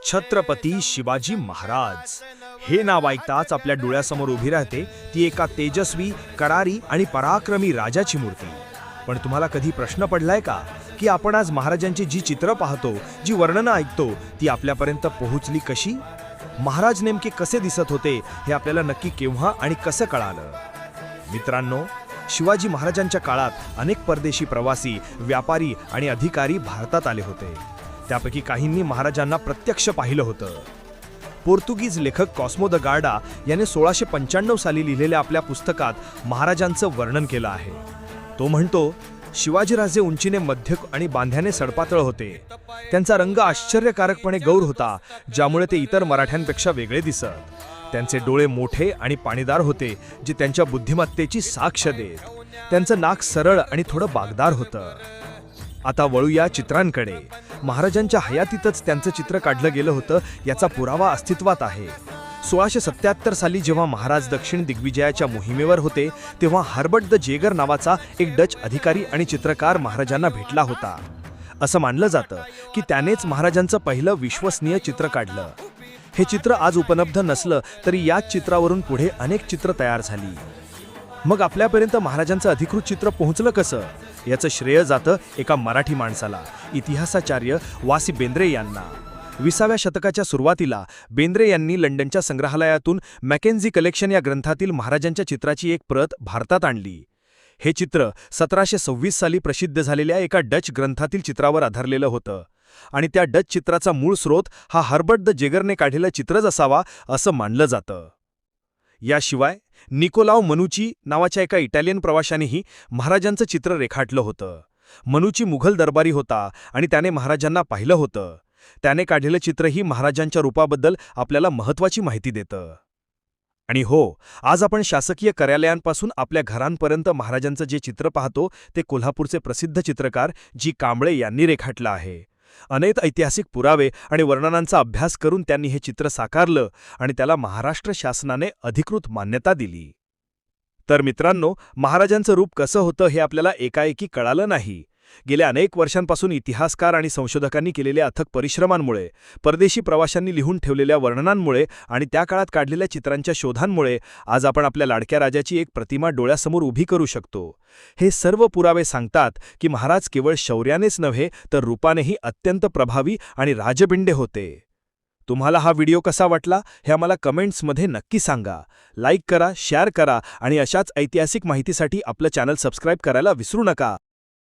छत्रपती शिवाजी महाराज हे नाव ऐकताच आपल्या डोळ्यासमोर उभी राहते ती एका तेजस्वी, कडारी आणि पराक्रमी राजाची मूर्ती। पण तुम्हाला कधी प्रश्न पडलाय का की आपण आज महाराजांची जी चित्र पाहतो, जी वर्णनं ऐकतो, ती आपल्यापर्यंत पोहोचली कशी? महाराज नेमके कसे दिसत होते हे आपल्याला नक्की केव्हा आणि कसं कळालं? मित्रांनो, शिवाजी महाराजांच्या काळात अनेक परदेशी प्रवासी, व्यापारी आणि अधिकारी भारतात आले होते। त्यापैकी काहींनी महाराजांना प्रत्यक्ष पाहिलं होतं। पोर्तुगीज लेखक कॉस्मो द गार्डा याने 1695 साली लिहिलेल्या आपल्या पुस्तकात महाराजांचं वर्णन केलं आहे। तो म्हणतो, शिवाजीराजे उंचीने मध्य आणि बांध्याने सडपातळ होते। त्यांचा रंग आश्चर्यकारकपणे गौर होता, ज्यामुळे ते इतर मराठ्यांपेक्षा वेगळे दिसत। त्यांचे डोळे मोठे आणि पाणीदार होते, जे त्यांच्या बुद्धिमत्तेची साक्ष देत। त्यांचं नाक सरळ आणि थोडं बागदार होतं। आता वळूया चित्रांकडे। महाराजांच्या हयातीतच त्यांचं चित्र काढलं गेलं होतं याचा पुरावा अस्तित्वात आहे। 1677 साली जेव्हा महाराज दक्षिण दिग्विजयाच्या मोहिमेवर होते, तेव्हा हर्बर्ट द जेगर नावाचा एक डच अधिकारी आणि चित्रकार महाराजांना भेटला होता। असं मानलं जातं की त्यानेच महाराजांचं पहिलं विश्वसनीय चित्र काढलं। हे चित्र आज उपलब्ध नसलं तरी याच चित्रावरून पुढे अनेक चित्र तयार झाली। मग आपल्यापर्यंत महाराजांचं अधिकृत चित्र पोहोचलं कसं? याचं श्रेय जातं एका मराठी माणसाला, इतिहासाचार्य वासी बेंद्रे यांना। 20व्या शतकाच्या सुरुवातीला बेंद्रे यांनी लंडनच्या संग्रहालयातून मॅकेन्झी कलेक्शन या ग्रंथातील महाराजांच्या चित्राची एक प्रत भारतात आणली। हे चित्र 1726 साली प्रसिद्ध झालेल्या एका डच ग्रंथातील चित्रावर आधारलेलं होतं आणि त्या डच चित्राचा मूळ स्रोत हा हर्बर्ट द जेगरने काढलेलं चित्रच असावा असं मानलं जातं। याशिवाय निकोलाव मनुची नावाच्या एका इटालियन प्रवाशानेही महाराजांचं चित्र रेखाटलं होतं। मनुची मुघल दरबारी होता आणि त्याने महाराजांना पाहिलं होतं। त्याने काढलेलं चित्रही महाराजांच्या रूपाबद्दल आपल्याला महत्त्वाची माहिती देतं। आणि हो, आज आपण शासकीय कार्यालयांपासून आपल्या घरांपर्यंत महाराजांचं जे चित्र पाहतो, ते कोल्हापूरचे प्रसिद्ध चित्रकार जी कांबळे यांनी रेखाटलं आहे। अनेक ऐतिहासिक पुरावे आणि वर्णनांचा अभ्यास करून त्यांनी हे चित्र साकारलं आणि त्याला महाराष्ट्र शासनाने अधिकृत मान्यता दिली। तर मित्रांनो, महाराजांचं रूप कसं होतं हे आपल्याला एकाएकी कळालं नाही। गेल्या अनेक वर्षांपासून इतिहासकार आणि संशोधकांनी केलेल्या अथक परिश्रमांमुळे, परदेशी प्रवाशांनी लिहून ठेवलेल्या वर्णनांमुळे आणि त्या काळात काढलेल्या चित्रांच्या शोधांमुळे आज आपण आपल्या लाडक्या राजाची एक प्रतिमा डोळ्यासमोर उभी करू शकतो। हे सर्व पुरावे सांगतात की महाराज केवळ शौर्यानेच नव्हे तर रूपानेही अत्यंत प्रभावी आणि राजबिंडे होते। तुम्हाला हा व्हिडिओ कसा वाटला हे आम्हाला कमेंट्समध्ये नक्की सांगा। लाईक करा, शेअर करा आणि अशाच ऐतिहासिक माहितीसाठी आपलं चॅनल सबस्क्राईब करायला विसरू नका।